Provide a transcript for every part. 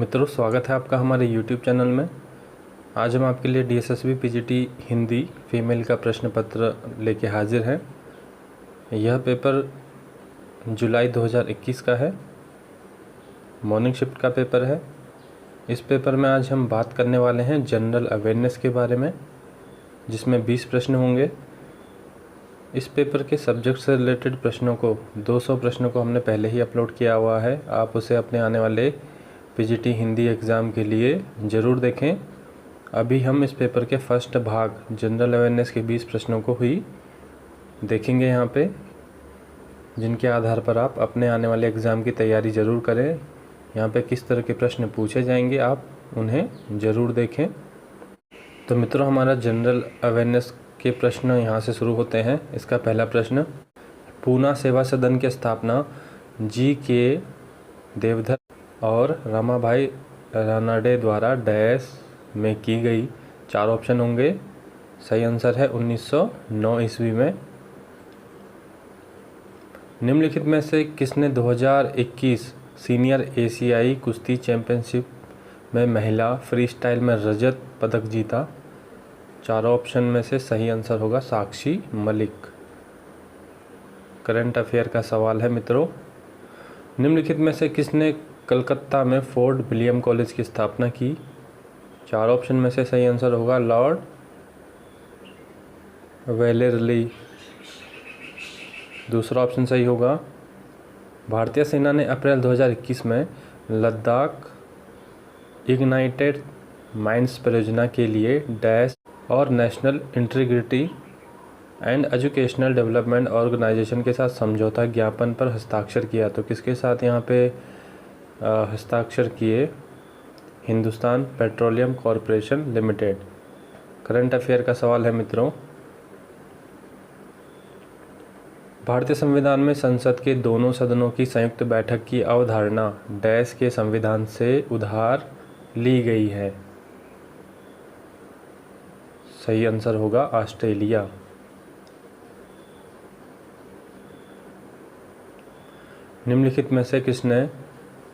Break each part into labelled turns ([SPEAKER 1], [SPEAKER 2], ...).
[SPEAKER 1] मित्रों, स्वागत है आपका हमारे YouTube चैनल में। आज हम आपके लिए DSSB PGT हिंदी फीमेल का प्रश्न पत्र लेके हाजिर हैं। यह पेपर जुलाई 2021 का है, मॉर्निंग शिफ्ट का पेपर है। इस पेपर में आज हम बात करने वाले हैं जनरल अवेयरनेस के बारे में, जिसमें 20 प्रश्न होंगे। इस पेपर के सब्जेक्ट से रिलेटेड प्रश्नों को 200 प्रश्नों को हमने पहले ही अपलोड किया हुआ है। आप उसे अपने आने वाले PGT हिंदी एग्ज़ाम के लिए ज़रूर देखें। अभी हम इस पेपर के फर्स्ट भाग जनरल अवेयरनेस के 20 प्रश्नों को ही देखेंगे यहाँ पे, जिनके आधार पर आप अपने आने वाले एग्ज़ाम की तैयारी ज़रूर करें। यहाँ पे किस तरह के प्रश्न पूछे जाएंगे, आप उन्हें ज़रूर देखें। तो मित्रों, हमारा जनरल अवेयरनेस के प्रश्न यहाँ से शुरू होते हैं। इसका पहला प्रश्न, पूना सेवा सदन की स्थापना G.K. देवधर और रमाबाई रानडे द्वारा डैश में की गई। 4 ऑप्शन होंगे। सही आंसर है 1909 ईस्वी में। निम्नलिखित में से किसने 2021 सीनियर एशियाई कुश्ती चैंपियनशिप में महिला फ्री स्टाइल में रजत पदक जीता? 4 ऑप्शन में से सही आंसर होगा साक्षी मलिक। करंट अफेयर का सवाल है मित्रों। निम्नलिखित में से किसने कलकत्ता में फोर्ट विलियम कॉलेज की स्थापना की? 4 ऑप्शन में से सही आंसर होगा लॉर्ड वेलेरली। दूसरा ऑप्शन सही होगा। भारतीय सेना ने अप्रैल 2021 में लद्दाख इग्नाइटेड माइंड्स परियोजना के लिए डैश और national integrity and educational development organisation के साथ समझौता ज्ञापन पर हस्ताक्षर किया? तो किसके साथ यहाँ पे हस्ताक्षर किए? Hindustan petroleum corporation limited. Current affair का सवाल है मित्रों। भारतीय संविधान में संसद के दोनों सदनों की संयुक्त बैठक की अवधारणा डैश के संविधान से उधार ली गई है? सही आंसर होगा ऑस्ट्रेलिया। निम्नलिखित में से किसने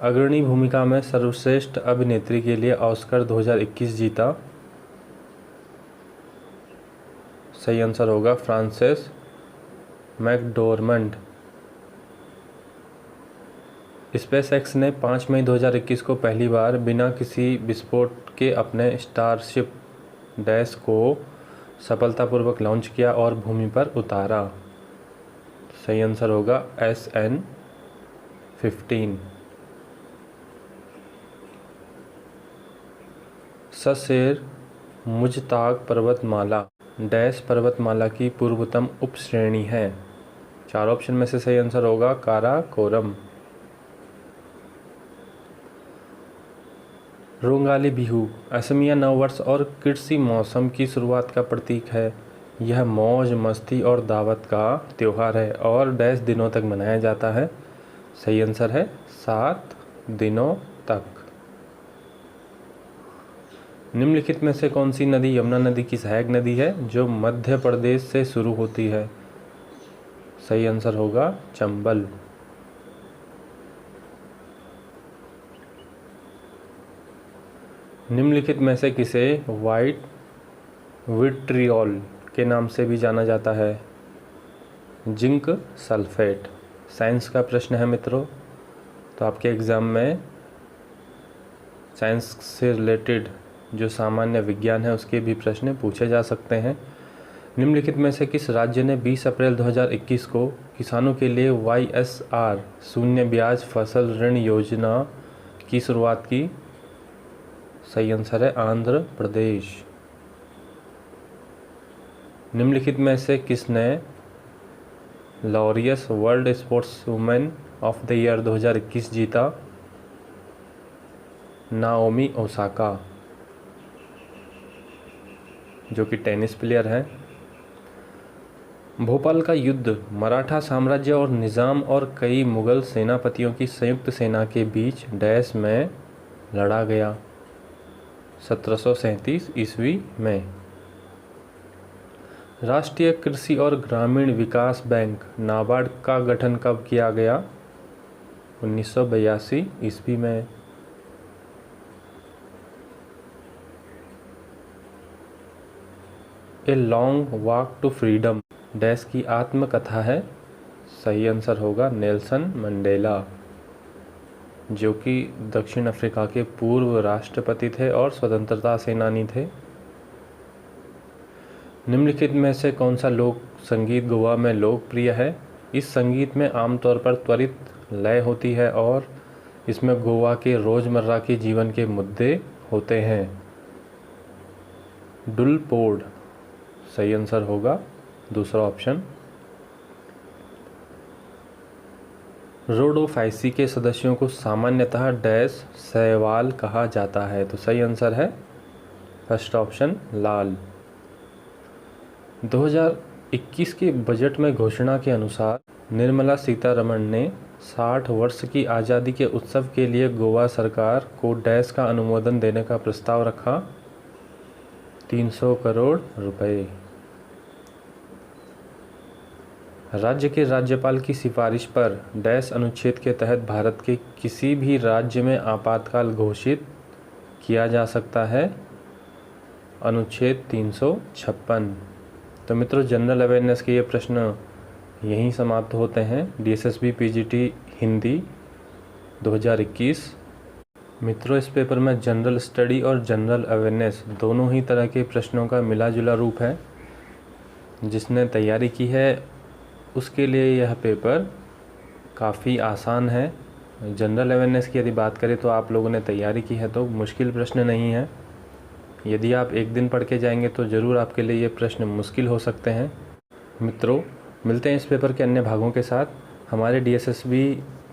[SPEAKER 1] अग्रणी भूमिका में सर्वश्रेष्ठ अभिनेत्री के लिए ऑस्कर 2021 जीता? सही आंसर होगा फ्रांसेस मैकडोरमंड। स्पेसएक्स ने 5 मई 2021 को पहली बार बिना किसी विस्फोट के अपने स्टारशिप डैश को सफलतापूर्वक लॉन्च किया और भूमि पर उतारा? सही आंसर होगा SN-15। ससेर मुजताग पर्वतमाला डैश पर्वतमाला की पूर्वतम उपश्रेणी है? 4 ऑप्शन में से सही आंसर होगा काराकोरम। रोंगाली बिहू असमिया नववर्ष और कृषि मौसम की शुरुआत का प्रतीक है। यह मौज मस्ती और दावत का त्यौहार है और डैश दिनों तक मनाया जाता है? सही आंसर है 7 दिनों तक। निम्नलिखित में से कौन सी नदी यमुना नदी की सहायक नदी है जो मध्य प्रदेश से शुरू होती है? सही आंसर होगा चंबल। निम्नलिखित में से किसे व्हाइट विट्रियोल के नाम से भी जाना जाता है? Zinc sulphate. साइंस का प्रश्न है मित्रों। तो आपके एग्ज़ाम में साइंस से रिलेटेड जो सामान्य विज्ञान है उसके भी प्रश्न पूछे जा सकते हैं। निम्नलिखित में से किस राज्य ने 20 अप्रैल 2021 को किसानों के लिए YSR शून्य ब्याज फसल ऋण योजना की शुरुआत की? सही आंसर है आंध्र प्रदेश। निम्नलिखित में से किसने Laureus world sports women of the year 2021 जीता? नाओमी ओसाका, जो कि टेनिस प्लेयर हैं। भोपाल का युद्ध मराठा साम्राज्य और निज़ाम और कई मुगल सेनापतियों की संयुक्त सेना के बीच डैश में लड़ा गया? 1737 ईस्वी में। राष्ट्रीय कृषि और ग्रामीण विकास बैंक नाबार्ड का गठन कब किया गया? 1982 ईस्वी में। A long walk to freedom dash की आत्मकथा है। सही आंसर होगा नेल्सन मंडेला, जो कि दक्षिण अफ्रीका के पूर्व राष्ट्रपति थे और स्वतंत्रता सेनानी थे। निम्नलिखित में से कौन सा लोक संगीत गोवा में लोकप्रिय है? इस संगीत में आमतौर पर त्वरित लय होती है और इसमें गोवा के रोज़मर्रा के जीवन के मुद्दे होते हैं। डुलपोड सही आंसर होगा दूसरा ऑप्शन। रोडोफाइसी के सदस्यों को सामान्यतः डैश शैवाल कहा जाता है, तो सही आंसर है फर्स्ट ऑप्शन लाल। 2021 के बजट में घोषणा के अनुसार निर्मला सीतारमण ने 60 वर्ष की आज़ादी के उत्सव के लिए गोवा सरकार को डैश का अनुमोदन देने का प्रस्ताव रखा। 300 करोड़ रुपए। राज्य के राज्यपाल की सिफारिश पर डैश अनुच्छेद के तहत भारत के किसी भी राज्य में आपातकाल घोषित किया जा सकता है। अनुच्छेद 356। तो मित्रों, जनरल अवेयरनेस के ये प्रश्न यहीं समाप्त होते हैं। DSSB PGT Hindi 2021। मित्रों, इस पेपर में जनरल स्टडी और जनरल अवेयरनेस दोनों ही तरह के प्रश्नों का मिला जुला रूप है। जिसने तैयारी की है उसके लिए यह पेपर काफ़ी आसान है। जनरल अवेयरनेस की यदि बात करें तो आप लोगों ने तैयारी की है तो मुश्किल प्रश्न नहीं है। यदि आप एक दिन पढ़ के जाएंगे तो ज़रूर आपके लिए ये प्रश्न मुश्किल हो सकते हैं। मित्रों, मिलते हैं इस पेपर के अन्य भागों के साथ। हमारे DSSB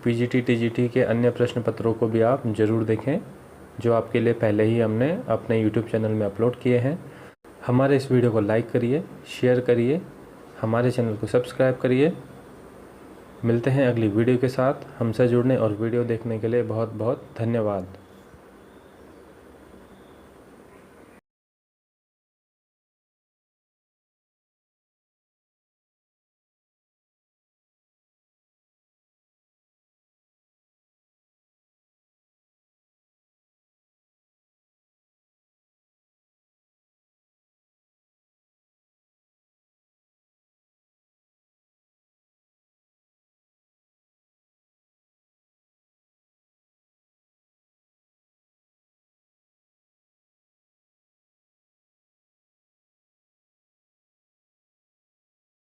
[SPEAKER 1] PGT TGT के अन्य प्रश्न पत्रों को भी आप ज़रूर देखें, जो आपके लिए पहले ही हमने अपने YouTube चैनल में अपलोड किए हैं। हमारे इस वीडियो को लाइक करिए, शेयर करिए, हमारे चैनल को सब्सक्राइब करिए। मिलते हैं अगली वीडियो के साथ। हमसे जुड़ने और वीडियो देखने के लिए बहुत बहुत धन्यवाद।